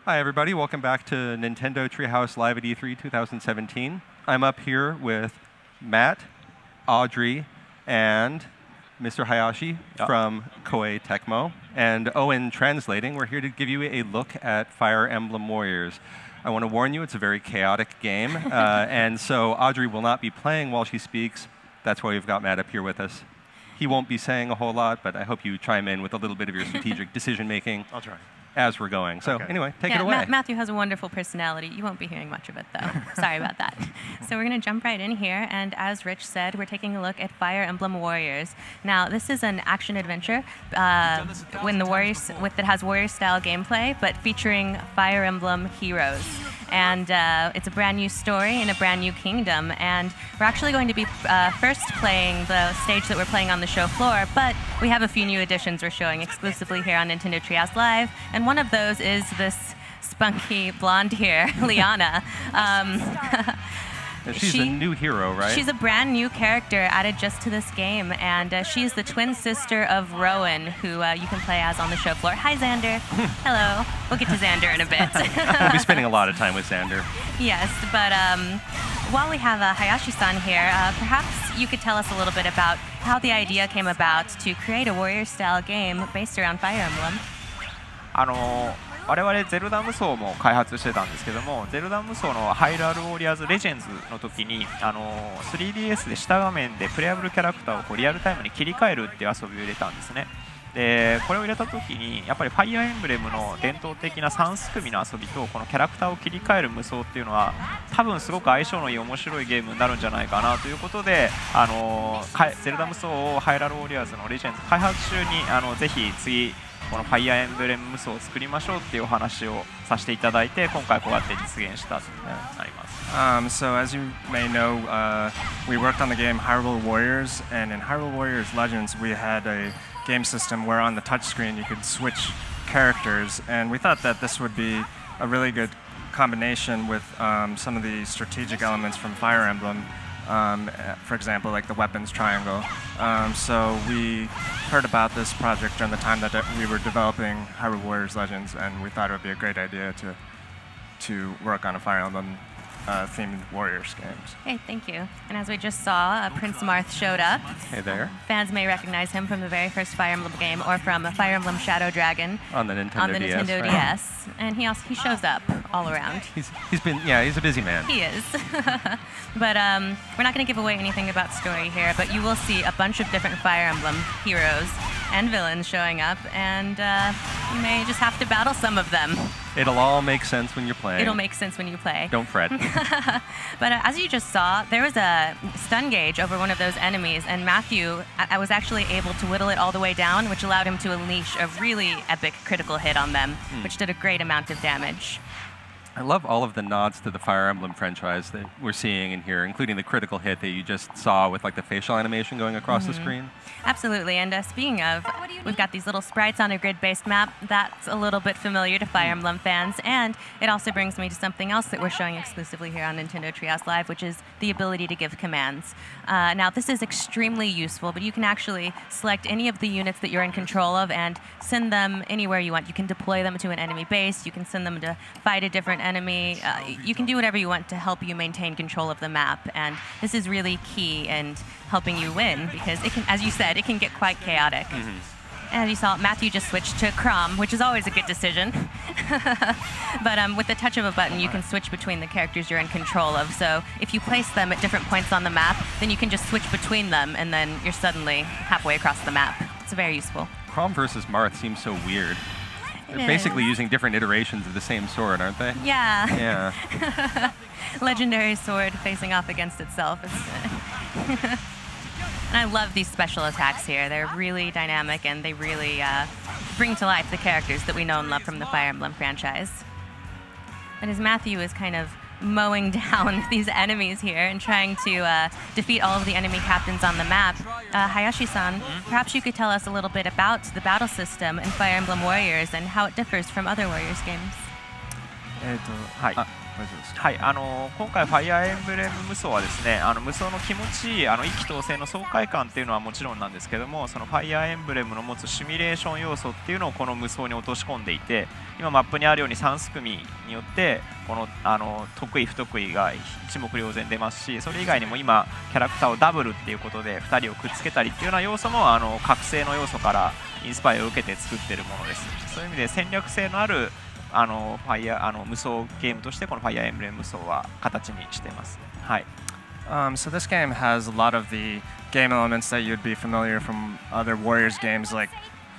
Hi, everybody. Welcome back to Nintendo Treehouse Live at E3 2017. I'm up here with Matt, Audrey, and Mr. Hayashi from Koei Tecmo. And Owen translating. We're here to give you a look at Fire Emblem Warriors. I want to warn you, it's a very chaotic game. And so Audrey will not be playing while she speaks. That's why we've got Matt up here with us. He won't be saying a whole lot, but I hope you chime in with a little bit of your strategic decision-making. I'll try. As we're going. So anyway, take it away. Matthew has a wonderful personality. You won't be hearing much of it, though. Sorry about that. So we're going to jump right in here. And as Rich said, we're taking a look at Fire Emblem Warriors. Now, this is an action-adventure that has Warrior-style gameplay, but featuring Fire Emblem heroes. And it's a brand new story in a brand new kingdom. And we're actually going to be first playing the stage that we're playing on the show floor, but we have a few new additions we're showing exclusively here on Nintendo Treehouse Live. And one of those is this spunky blonde here, Liana. She's a new hero, right? She's a brand new character added just to this game, and she's the twin sister of Rowan, who you can play as on the show floor. Hi, Xander. Hello. We'll get to Xander in a bit. We'll be spending a lot of time with Xander. Yes, but while we have Hayashi-san here, perhaps you could tell us a little bit about how the idea came about to create a warrior-style game based around Fire Emblem. 我々ゼルダ無双も開発してたんですけども、ゼルダ無双のハイラルウォリアーズレジェンズの時に3DS で下画面でプレイアブルキャラクターをこうリアルタイムに切り替えるっていう遊びを入れたんですね。でこれを入れた時にやっぱりファイアーエンブレムの伝統的な3すくみの遊びとこのキャラクターを切り替える無双っていうのは多分すごく相性のいい面白いゲームになるんじゃないかなということでゼルダ無双をハイラルウォリアーズのレジェンズ開発中にぜひ次このファイアーエンブレム無双を作りましょうっていうお話をさせていただいて今回こうやって実現したとなります。So as you may know, we worked on the game Hyrule Warriors, and in Hyrule Warriors Legends we had a game system where on the touchscreen you could switch characters, and we thought that this would be a really good combination with some of the strategic elements from Fire Emblem. For example, like the weapons triangle. So we heard about this project during the time that we were developing Hyrule Warriors Legends, and we thought it would be a great idea to work on a Fire Emblem themed Warriors games. Hey, thank you. And as we just saw, Prince Marth showed up. Hey there. Fans may recognize him from the very first Fire Emblem game or from Fire Emblem Shadow Dragon on the Nintendo DS. And he shows up all around. He's a busy man. He is. But we're not going to give away anything about story here, but you will see a bunch of different Fire Emblem heroes and villains showing up, and you may just have to battle some of them. It'll all make sense when you're playing. It'll make sense when you play. Don't fret. But as you just saw, there was a stun gauge over one of those enemies, and Matthew was actually able to whittle it all the way down, which allowed him to unleash a really epic critical hit on them, which did a great amount of damage. I love all of the nods to the Fire Emblem franchise that we're seeing in here, including the critical hit that you just saw with like the facial animation going across the screen. Absolutely, and speaking of, we've got these little sprites on a grid-based map. That's a little bit familiar to Fire Emblem fans, and it also brings me to something else that we're showing exclusively here on Nintendo Treehouse Live, which is the ability to give commands. Now, this is extremely useful, but you can actually select any of the units that you're in control of and send them anywhere you want. You can deploy them to an enemy base, you can send them to fight a different enemy. You can do whatever you want to help you maintain control of the map, and this is really key in helping you win because it can, as you said, it can get quite chaotic. And as you saw, Matthew just switched to Chrom, which is always a good decision. But with the touch of a button, you can switch between the characters you're in control of. So if you place them at different points on the map, then you can just switch between them, and then you're suddenly halfway across the map. It's very useful. Chrom versus Marth seems so weird. They're basically using different iterations of the same sword, aren't they? Yeah. Yeah. Legendary sword facing off against itself. And I love these special attacks here. They're really dynamic, and they really bring to life the characters that we know and love from the Fire Emblem franchise. And as Matthew is kind of mowing down these enemies here and trying to defeat all of the enemy captains on the map, Hayashi-san, perhaps you could tell us a little bit about the battle system in Fire Emblem Warriors and how it differs from other Warriors games. はい、今回ファイアーエンブレム無双はですね、無双の気持ちいい意気投合の爽快感っていうのはもちろんなんですけども、そのファイアーエンブレムの持つシミュレーション要素っていうのをこの無双に落とし込んでいて、今マップにあるように3組によってこの得意不得意が一目瞭然出ますし、それ以外にも今キャラクターをダブルっていうことで2人をくっつけたりっていうような要素も覚醒の要素からインスパイアを受けて作っているものです。そういう意味で戦略性のあるファイア無双ゲームとしてこのファイアーエンブレム無双は形にしています。はい。So this game has a lot of the game elements that you'd be familiar from other Warriors games, like,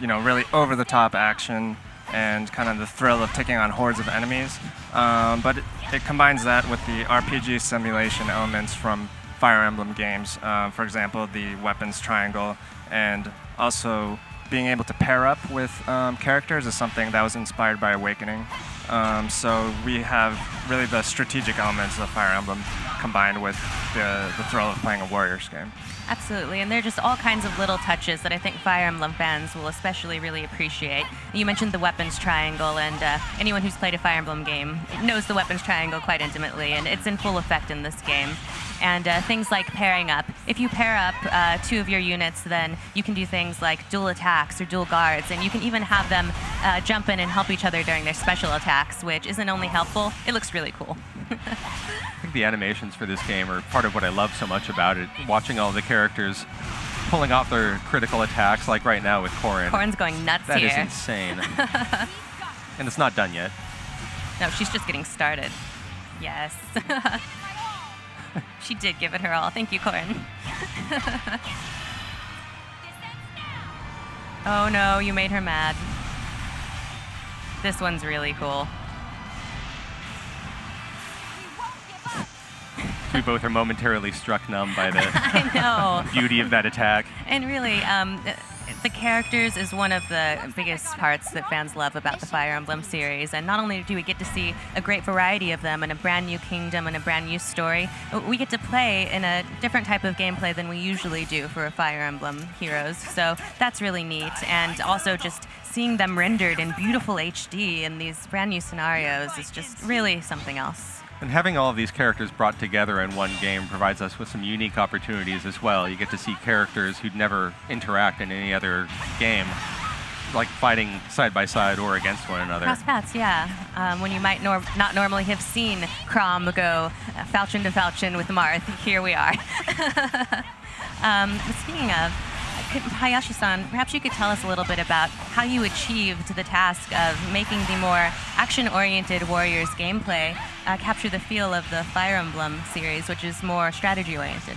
you know, really over-the-top action and kind of the thrill of taking on hordes of enemies. But it combines that with the RPG simulation elements from Fire Emblem games. For example, the weapons triangle, and also being able to pair up with characters is something that was inspired by Awakening. So we have really the strategic elements of Fire Emblem combined with the thrill of playing a Warriors game. Absolutely, and there are just all kinds of little touches that I think Fire Emblem fans will especially really appreciate. You mentioned the weapons triangle, and anyone who's played a Fire Emblem game knows the weapons triangle quite intimately, and it's in full effect in this game. And things like pairing up. If you pair up two of your units, then you can do things like dual attacks or dual guards, and you can even have them jump in and help each other during their special attacks, which isn't only helpful, it looks really cool. I think the animations for this game are part of what I love so much about it. Watching all the characters pulling off their critical attacks, like right now with Corrin. Corrin's going nuts here. here. That is insane. And it's not done yet. No, she's just getting started. Yes. She did give it her all. Thank you, Corrin. Oh no, you made her mad. This one's really cool. We both are momentarily struck numb by the I know. beauty of that attack. And really, the characters is one of the biggest parts that fans love about the Fire Emblem series. And not only do we get to see a great variety of them and a brand new kingdom and a brand new story, we get to play in a different type of gameplay than we usually do for Fire Emblem heroes. So that's really neat. And also just seeing them rendered in beautiful HD in these brand new scenarios is just really something else. And having all of these characters brought together in one game provides us with some unique opportunities as well. You get to see characters who'd never interact in any other game, like fighting side by side or against one another. Cross paths, yeah. When you might not normally have seen Chrom go falchion to falchion with Marth, here we are. But speaking of, Hayashi-san, perhaps you could tell us a little bit about how you achieved the task of making the more action-oriented Warriors gameplay capture the feel of the Fire Emblem series, which is more strategy-oriented.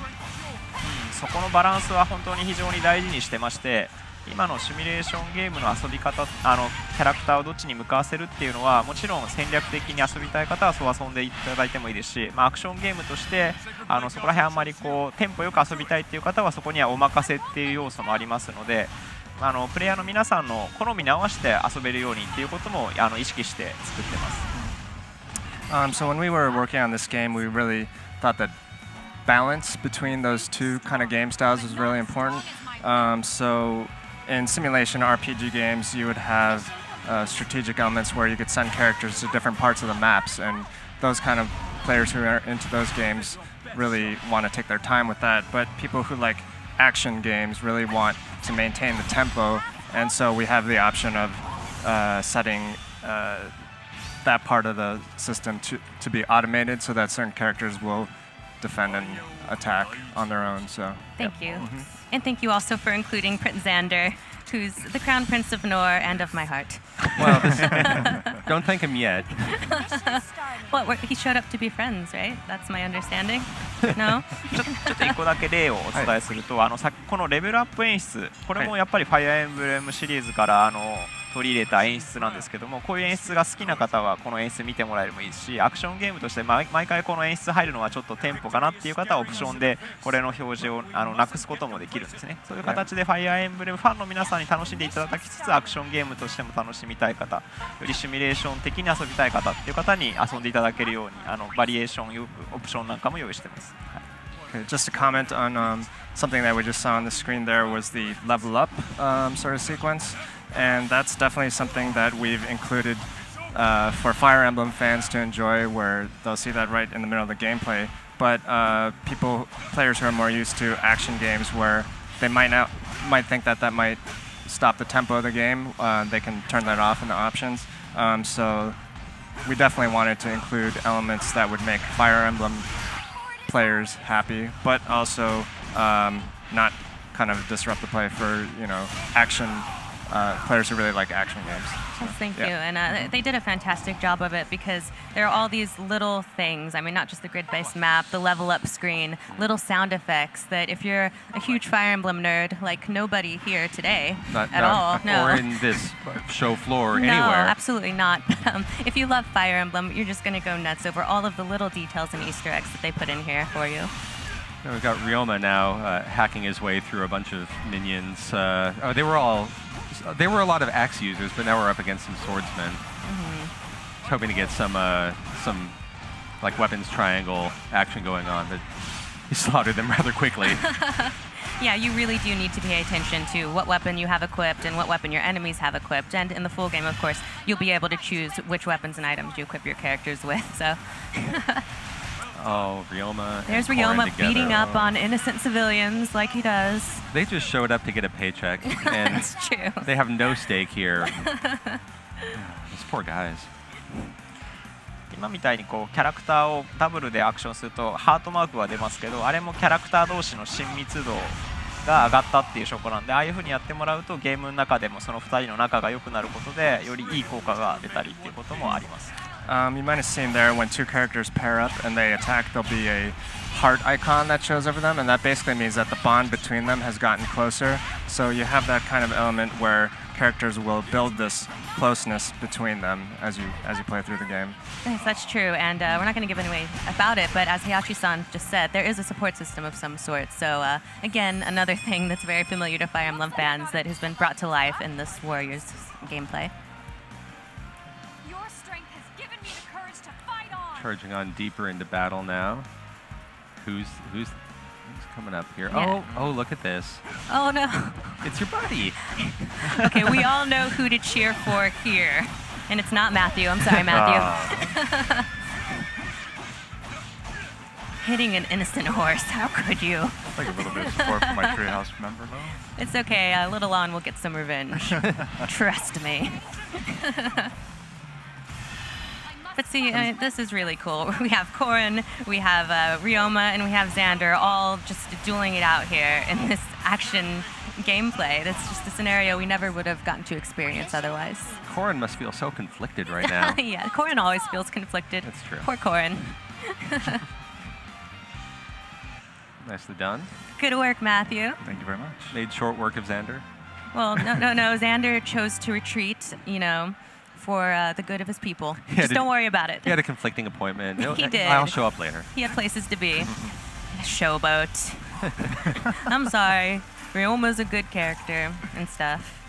そこのバランスは本当に非常に大事にしてまして、今のシミュレーションゲームの遊び方、キャラクターをどっちに向かわせるっていうのはもちろん戦略的に遊びたい方はそう遊んでいただいてもいいですし、アクションゲームとしてそこら辺あんまりこうテンポよく遊びたいっていう方はそこにはお任せっていう要素もありますので、プレイヤーの皆さんの好みに合わせて遊べるようにっていうことも意識して作ってます。So when we were working on this game, we really thought that balance between those two kind of game styles was really important. So in simulation RPG games, you would have strategic elements where you could send characters to different parts of the maps, and those kind of players who are into those games really want to take their time with that. But people who like action games really want to maintain the tempo, and so we have the option of setting that part of the system to be automated so that certain characters will defend and attack on their own. So thank you. And thank you also for including Prince Xander, who's the Crown Prince of Nor and of my heart. Well, don't thank him yet. Well, he showed up to be friends, right? That's my understanding. No? ちょっと1個だけ例をお伝えすると、このレベルアップ演出、これもやっぱりファイアーエンブレムシリーズから取り入れた演出なんですけども、こういう演出が好きな方はこの演出見てもらえるもいいし、アクションゲームとして毎回この演出入るのはちょっとテンポかなっていう方はオプションでこれの表示をなくすこともできるんですね。そういう形でファイアーエンブレムファンの皆さんに楽しんでいただきつつ、アクションゲームとしても楽しみたい方、よりシミュレーション的に遊びたい方っていう方に遊んでいただけるようにバリエーションオプションなんかも用意してます。Okay, just to comment on something that we just saw on the screen there was the level up sort of sequence. And that's definitely something that we've included for Fire Emblem fans to enjoy, where they'll see that right in the middle of the gameplay. But players who are more used to action games, where they might think that might stop the tempo of the game, they can turn that off in the options. So we definitely wanted to include elements that would make Fire Emblem players happy, but also not kind of disrupt the play for action players who really like action games. So, yes, thank you. And they did a fantastic job of it, because there are all these little things. I mean, not just the grid-based map, the level up screen, little sound effects that if you're a huge Fire Emblem nerd, like nobody here today at all, no. Or in this show floor, no, anywhere. Absolutely not. If you love Fire Emblem, you're just going to go nuts over all of the little details and Easter eggs that they put in here for you. We've got Ryoma now hacking his way through a bunch of minions. They were a lot of axe users, but now we're up against some swordsmen. Mm-hmm. Hoping to get some like weapons triangle action going on, but he slaughtered them rather quickly. Yeah, you really do need to pay attention to what weapon you have equipped and what weapon your enemies have equipped. And in the full game, of course, you'll be able to choose which weapons and items you equip your characters with. So. Oh, Ryoma. There's Ryoma beating up on innocent civilians like he does. They just showed up to get a paycheck, and That's true. They have no stake here. These poor guys. 今みたいにこうキャラクターをダブルでアクションするとハートマークは出ますけど、あれもキャラクター同士の親密度が上がったっていう証拠なんで、ああいう風にやってもらうとゲームの中でもその2人の仲が良くなることでよりいい効果が出たりっていうこともあります。You might have seen there when two characters pair up and they attack, there'll be a heart icon that shows over them, and that basically means that the bond between them has gotten closer. So you have that kind of element where characters will build this closeness between them as you play through the game. Yes, that's true, and we're not going to give away about it, but as Hayashi-san just said, there is a support system of some sort. So again, another thing that's very familiar to Fire Emblem fans that has been brought to life in this Warriors gameplay. Charging on deeper into battle now. Who's coming up here? Yeah. Oh, look at this. Oh no. It's your buddy. Okay, we all know who to cheer for here. And it's not Matthew. I'm sorry, Matthew. Hitting an innocent horse. How could you? I'd like a little bit of support from my treehouse member, though. It's okay. A little on, we'll get some revenge. Trust me. But see, this is really cool. We have Corrin, we have Ryoma, and we have Xander all just dueling it out here in this action gameplay. That's just a scenario we never would have gotten to experience otherwise. Corrin must feel so conflicted right now. Yeah, Corrin always feels conflicted. That's true. Poor Corrin. Nicely done. Good work, Matthew. Thank you very much. Made short work of Xander. Well, no. Xander chose to retreat, for the good of his people. Just don't worry about it. He had a conflicting appointment. He did. I'll show up later. He had places to be. Showboat. I'm sorry. Ryoma's a good character and stuff.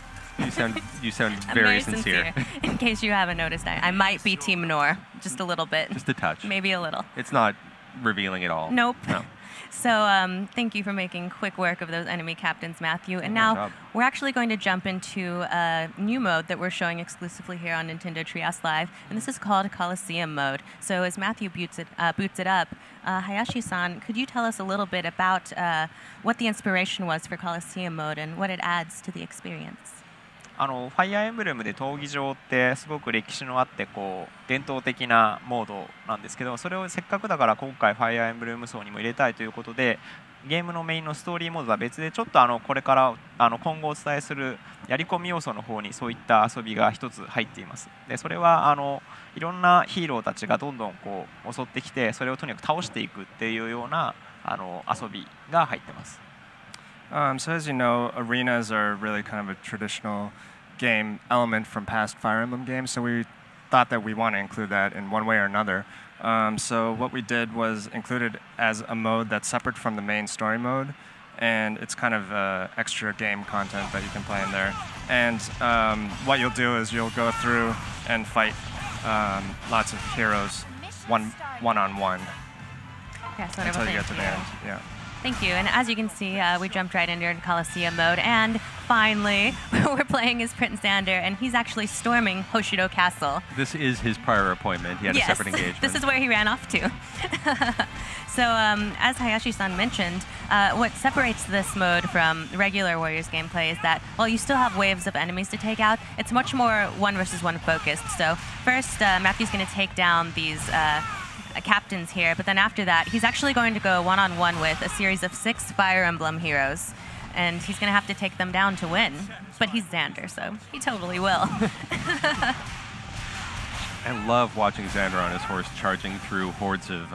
You sound very sincere. In case you haven't noticed, I might be Team Nor. Just a little bit. Just a touch. Maybe a little. It's not revealing at all. Nope. No. So thank you for making quick work of those enemy captains, Matthew. And now we're actually going to jump into a new mode that we're showing exclusively here on Nintendo Treehouse Live, and this is called Coliseum mode. So as Matthew boots it up, Hayashi-san, could you tell us a little bit about what the inspiration was for Coliseum mode and what it adds to the experience? ファイアーエンブレムで闘技場ってすごく歴史のあって伝統的なモードなんですけど、それをせっかくだから今回ファイアーエンブレム層にも入れたいということで、ゲームのメインのストーリーモードとは別でちょっとこれから今後お伝えするやり込み要素の方にそういった遊びが一つ入っています。でそれはいろんなヒーローたちがどんどん襲ってきて、それをとにかく倒していくっていうような遊びが入ってます。So as you know, arenas are really kind of a traditional game element from past Fire Emblem games, so we thought that we want to include that in one way or another. So what we did was include it as a mode that's separate from the main story mode, and it's kind of extra game content that you can play in there. And what you'll do is you'll go through and fight lots of heroes one-on-one until you get to the end. Yeah. Thank you. And as you can see, we jumped right into Coliseum mode, and finally, we're playing as Prince Xander, and he's actually storming Hoshido Castle. This is his prior appointment. He had a separate engagement. This is where he ran off to. So, as Hayashi-san mentioned, what separates this mode from regular Warriors gameplay is that while you still have waves of enemies to take out, it's much more one versus one focused. So first, Matthew's going to take down these captains here, but then after that, he's actually going to go one-on-one with a series of 6 Fire Emblem heroes, and he's going to have to take them down to win. But he's Xander, so he totally will. I love watching Xander on his horse charging through hordes of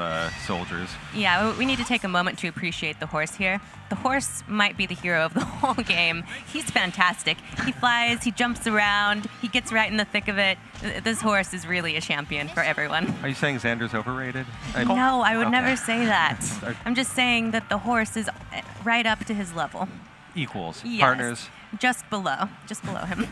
soldiers. Yeah, we need to take a moment to appreciate the horse here. The horse might be the hero of the whole game. He's fantastic. He flies, he jumps around, he gets right in the thick of it. This horse is really a champion for everyone. Are you saying Xander's overrated? No, I would never say that. I'm just saying that the horse is right up to his level. Equals, yes. Partners. Just below him.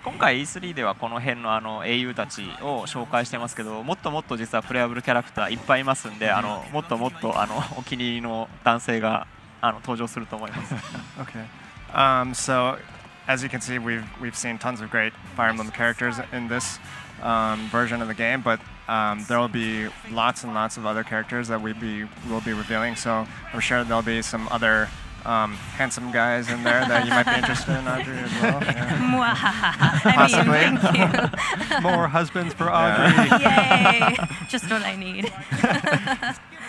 今回 E3 ではこの辺の英雄たちを紹介してますけど、もっともっと実はプレイアブルキャラクターいっぱいいますんで、もっともっとお気に入りの男性が登場すると思います。Okay. So as you can see, we've seen tons of great Fire Emblem characters in this version of the game, but there will be lots and lots of other characters that we'll be revealing. So I'm sure there'll be some other handsome guys in there that you might be interested in, Audrey, as well. Yeah. I mean, thank you. More husbands for Audrey. Yay! Just what I need.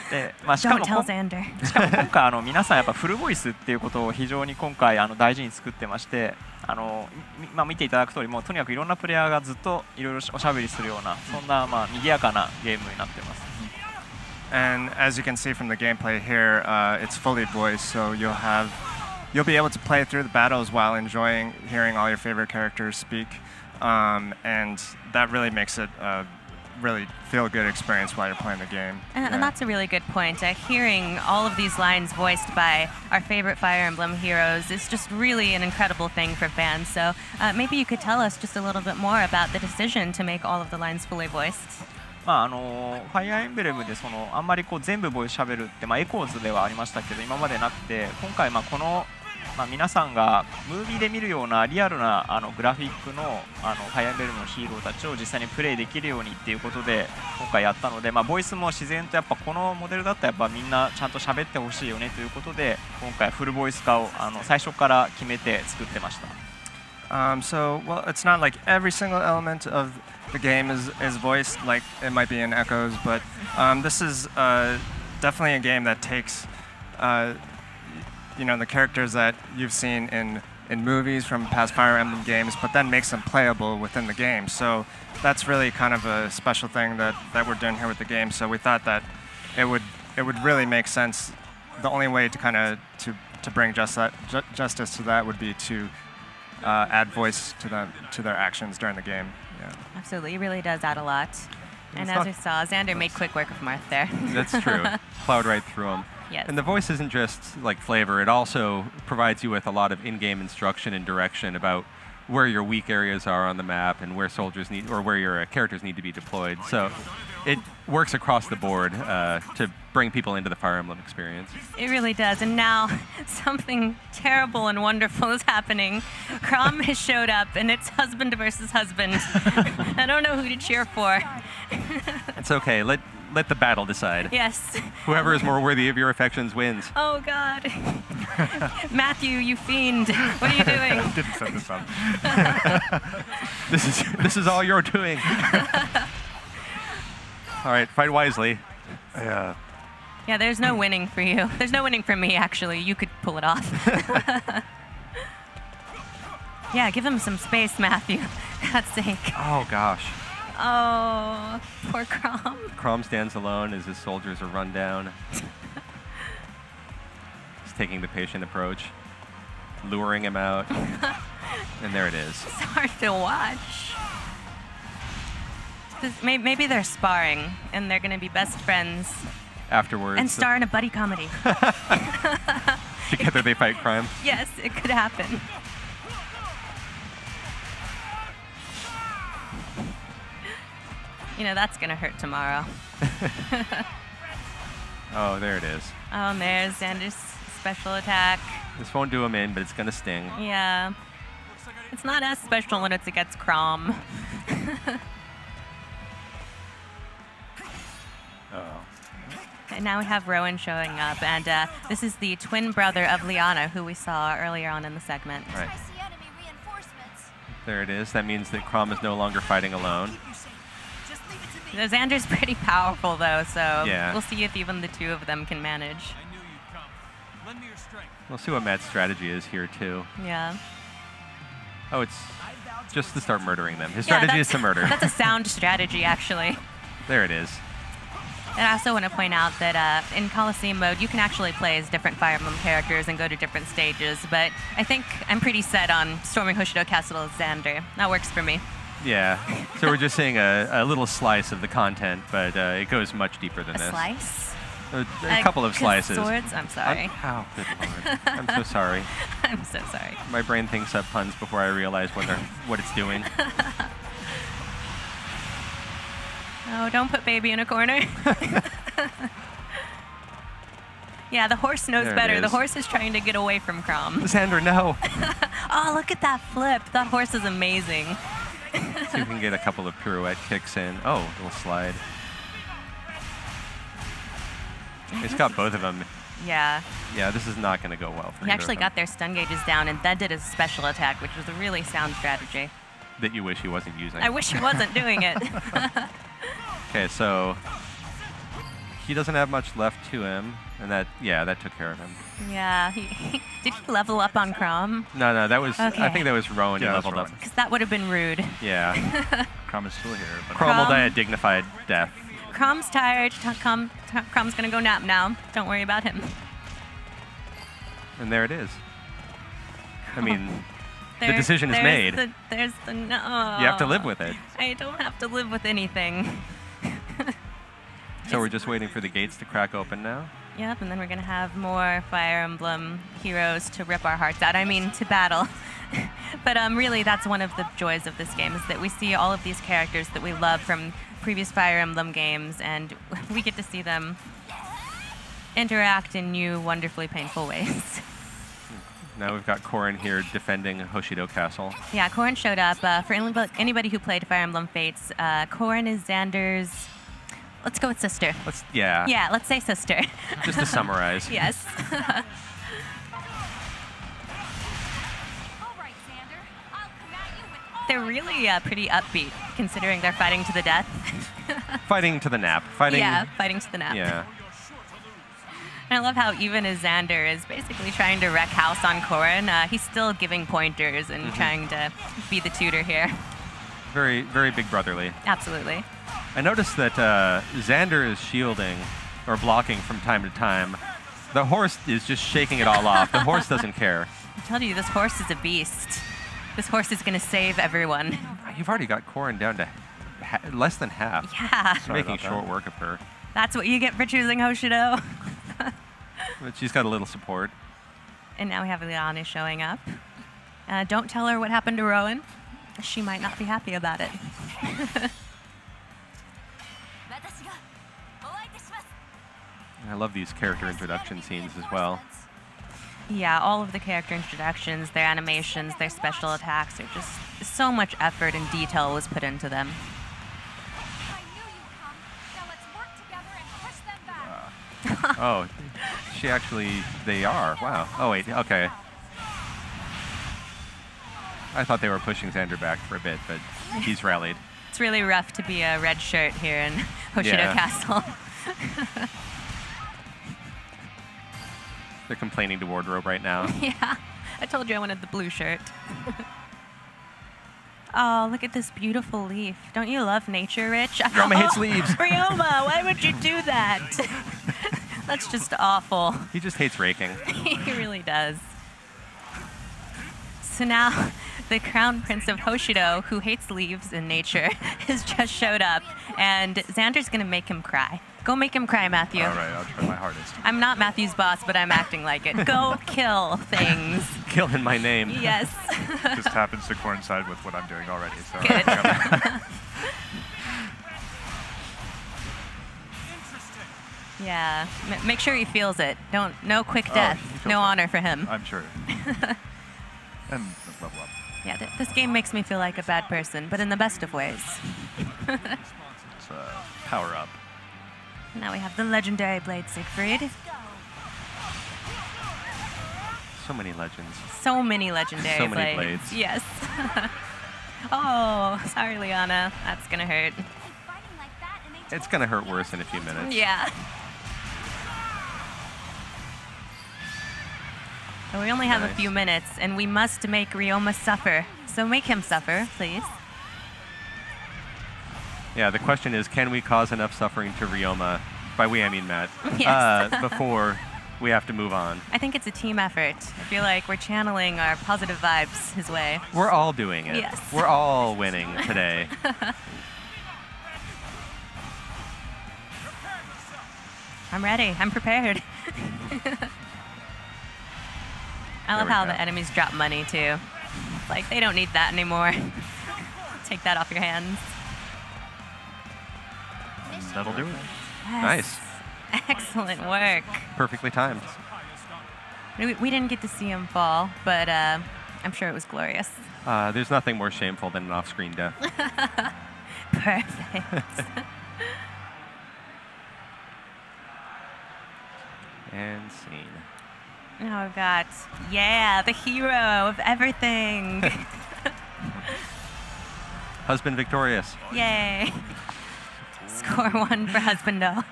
で Don't tell Xander. しかも今回皆さんやっぱフルボイスっていうことを非常に今回大事に作ってまして、見ていただく通りもうとにかくいろんなプレイヤーがずっといろいろおしゃべりするようなそんな賑やかなゲームになってます。And as you can see from the gameplay here, it's fully voiced, so you'll be able to play through the battles while enjoying hearing all your favorite characters speak, and that really makes it a really feel-good experience while you're playing the game. And that's a really good point. Hearing all of these lines voiced by our favorite Fire Emblem heroes is just really an incredible thing for fans. So maybe you could tell us just a little bit more about the decision to make all of the lines fully voiced. ファイアーエンブレムであんまり全部ボイスしゃべるって、エコーズではありましたけど今までなくて、今回この、皆さんがムービーで見るようなリアルなグラフィックのファイアーエンブレムのヒーローたちを実際にプレイできるようにっていうことで今回やったので、ボイスも自然とやっぱこのモデルだったらやっぱみんなちゃんと喋ってほしいよねということで今回フルボイス化を最初から決めて作ってました。So, well, it's not like every single element of the game is voiced, like it might be in Echoes, but this is definitely a game that takes, the characters that you've seen in movies from past Fire Emblem games, but then makes them playable within the game. So that's really kind of a special thing that we're doing here with the game. So we thought that it would really make sense. The only way to kind of to bring justice to that would be to add voice to their actions during the game. Yeah. Absolutely, it really does add a lot. And as we saw, Xander made quick work of Marth there. That's true. Plowed right through him. Yes. And the voice isn't just like flavor, it also provides you with a lot of in-game instruction and direction about where your weak areas are on the map and where soldiers need, or where your characters need to be deployed. So it works across the board to bring people into the Fire Emblem experience. It really does. And now something terrible and wonderful is happening. Chrom has showed up, and it's husband versus husband. I don't know who to cheer for. It's okay. Let the battle decide. Yes. Whoever is more worthy of your affections wins. Oh, God. Matthew, you fiend. What are you doing? I didn't set this up. This is all you're doing. All right, fight wisely. Yeah, there's no winning for you. There's no winning for me, actually. You could pull it off. Yeah, give him some space, Matthew. For God's sake. Oh, gosh. Oh, poor Chrom. Chrom stands alone as his soldiers are run down. He's taking the patient approach, luring him out. And there it is. It's hard to watch. Maybe they're sparring, and they're going to be best friends. Afterwards. And star in a buddy comedy. Together they fight crime. Yes, it could happen. You know, that's going to hurt tomorrow. Oh, there it is. Oh, and there's Xander's special attack. This won't do him in, but it's going to sting. Yeah. It's not as special when it's against Chrom. And now we have Rowan showing up, and this is the twin brother of Liana, who we saw earlier on in the segment. Right. There it is. That means that Chrom is no longer fighting alone. Xander's pretty powerful, though, so yeah. We'll see if even the two of them can manage. We'll see what Matt's strategy is here, too. Yeah. Oh, it's just to start murdering them. His strategy is to murder. That's a sound strategy, actually. There it is. And I also want to point out that in Coliseum mode, you can actually play as different Fire Emblem characters and go to different stages, but I think I'm pretty set on storming Hoshido Castle as Xander. That works for me. Yeah. So we're just seeing a little slice of the content, but it goes much deeper than this. A slice? A couple of slices. Swords? I'm sorry. Oh, good Lord. I'm so sorry. I'm so sorry. My brain thinks up puns before I realize what it's doing. Oh, don't put baby in a corner. Yeah, the horse knows better. The horse is trying to get away from Chrom. Xander, no. Oh, look at that flip. That horse is amazing. See if we can get a couple of pirouette kicks in. Oh, little slide. It's got both of them. Yeah. Yeah, this is not going to go well for He actually got their stun gauges down and then did his special attack, which was a really sound strategy. That you wish he wasn't using. I wish he wasn't doing it. Okay, so he doesn't have much left to him, and that took care of him. Yeah, did he level up on Chrom? No, that was okay. I think that was Rowan who leveled up. Because that would have been rude. Yeah. Chrom is still here. But Chrom will die a dignified death. Chrom's tired. Chrom's gonna go nap now. Don't worry about him. And there it is. I mean, the decision is made. There's the no. You have to live with it. I don't have to live with anything. So we're just waiting for the gates to crack open now? Yep, and then we're going to have more Fire Emblem heroes to rip our hearts out. I mean, to battle. But really, that's one of the joys of this game, is that we see all of these characters that we love from previous Fire Emblem games, and we get to see them interact in new, wonderfully painful ways. Now we've got Corrin here defending Hoshido Castle. Yeah, Corrin showed up. For anybody who played Fire Emblem Fates, Corrin is Xander's... Let's go with sister. Yeah. Yeah, let's say sister. Just to summarize. Yes. They're really pretty upbeat, considering they're fighting to the death. Fighting to the nap. Yeah, fighting to the nap. Yeah. And I love how even as Xander is basically trying to wreck house on Corrin, he's still giving pointers and trying to be the tutor here. Very, very big brotherly. Absolutely. I noticed that Xander is shielding or blocking from time to time. The horse is just shaking it all off. The horse doesn't care. I told you, this horse is a beast. This horse is going to save everyone. You've already got Corrin down to less than half. Yeah. Making short work of her. That's what you get for choosing Hoshido. But she's got a little support. And now we have Liana showing up. Don't tell her what happened to Rowan. She might not be happy about it. I love these character introduction scenes as well. Yeah, all of the character introductions, their animations, their special attacks, are just so much effort and detail was put into them. Oh, they are. Wow. Oh, wait, okay. I thought they were pushing Xander back for a bit, but he's rallied. It's really rough to be a red shirt here in Hoshido Castle. They're complaining to wardrobe right now. Yeah, I told you I wanted the blue shirt. Oh, look at this beautiful leaf. Don't you love nature, Rich? Ryoma hates leaves. Ryoma, why would you do that? That's just awful. He just hates raking. He really does. So now, the Crown Prince of Hoshido, who hates leaves and nature, has just showed up, and Xander's going to make him cry. Go make him cry, Matthew. All right, I'll try my hardest. I'm not Matthew's boss, but I'm acting like it. Go kill things. Kill in my name. Yes. Just happens to coincide with what I'm doing already. So. Good. Yeah, make sure he feels it. No quick death, no honor for him. I'm sure. And level up. Yeah, this game makes me feel like a bad person, but in the best of ways. It's power up. Now we have the legendary Blade Siegfried. So many legends. So many legendary So many blades. blades. Yes. Oh, sorry, Liana. That's gonna hurt. It's going to hurt worse in a few minutes. Yeah. So we only have a few minutes, and we must make Ryoma suffer. So make him suffer, please. Yeah, the question is, can we cause enough suffering to Ryoma? By we, I mean Matt. Yes. Before we have to move on. I think it's a team effort. I feel like we're channeling our positive vibes his way. We're all doing it. Yes. We're all winning today. I'm ready. I'm prepared. I love how the enemies drop money, too. Like, they don't need that anymore. Take that off your hands. That'll do it. Yes. Nice. Excellent work. Perfectly timed. We didn't get to see him fall, but I'm sure it was glorious. There's nothing more shameful than an off-screen death. Perfect. And scene. Now we've got, yeah, the hero of everything. Husband victorious. Yay. Score 1 for Husbando.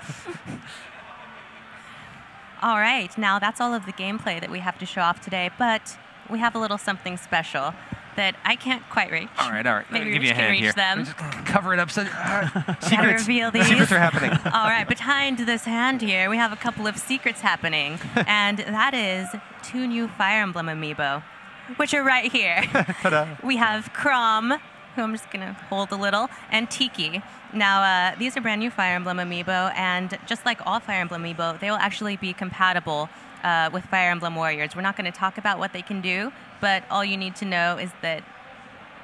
All right, now that's all of the gameplay that we have to show off today, but we have a little something special that I can't quite reach. All right. Maybe Give Rich you a can hand reach here. them. Just cover it up. So, Gotta secrets. reveal these. Secrets are happening. All right, behind this hand here, we have a couple of secrets happening, and that is 2 new Fire Emblem amiibo, which are right here. We have Crom, who I'm just gonna hold a little, and Tiki. Now, these are brand new Fire Emblem amiibo, and just like all Fire Emblem amiibo, they will actually be compatible with Fire Emblem Warriors. We're not going to talk about what they can do, but all you need to know is that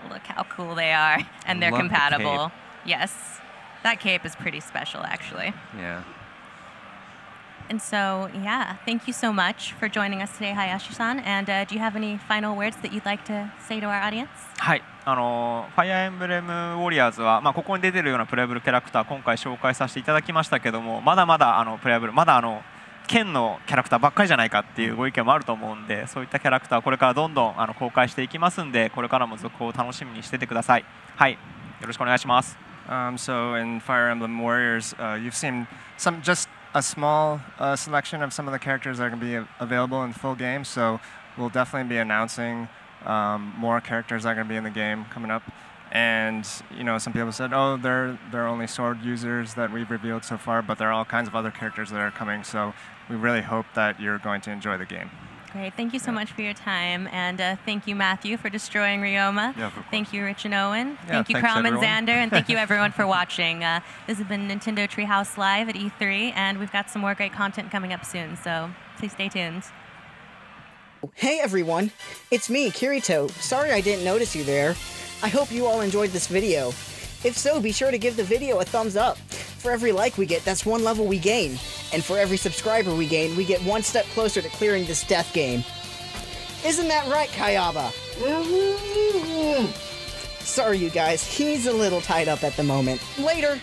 look how cool they are, and they're Love the compatible. cape. Yes, that cape is pretty special, actually. Yeah. And so, yeah, thank you so much for joining us today, Hayashi-san. And do you have any final words that you'd like to say to our audience? はい、ファイアーエンブレムウォリアーズは、ここに出てるようなプレイヤブルキャラクター今回紹介させていただきましたけども、まだまだプレイヤブルまだ剣のキャラクターばっかりじゃないかっていうご意見もあると思うんで、そういったキャラクターこれからどんどん公開していきますんで、これからも続報を楽しみにしててください。はい、よろしくお願いします。So in Fire Emblem Warriors, you've seen just a small selection of some of the characters that are going to be available in the full game. So we'll definitely be announcing more characters that are going to be in the game coming up. And some people said, oh, they're only sword users that we've revealed so far, but there are all kinds of other characters that are coming. So we really hope that you're going to enjoy the game. Great. Thank you so much for your time. And thank you, Matthew, for destroying Ryoma. Yeah, of course. Thank you, Rich and Owen. Yeah, thank you, thanks, Crom and everyone. Xander. And thank you, everyone, for watching. This has been Nintendo Treehouse Live at E3, and we've got some more great content coming up soon. So please stay tuned. Hey everyone, it's me, Kirito. Sorry I didn't notice you there. I hope you all enjoyed this video. If so, be sure to give the video a thumbs up. For every like we get, that's 1 level we gain. And for every subscriber we gain, we get 1 step closer to clearing this death game. Isn't that right, Kayaba? Sorry you guys, he's a little tied up at the moment. Later!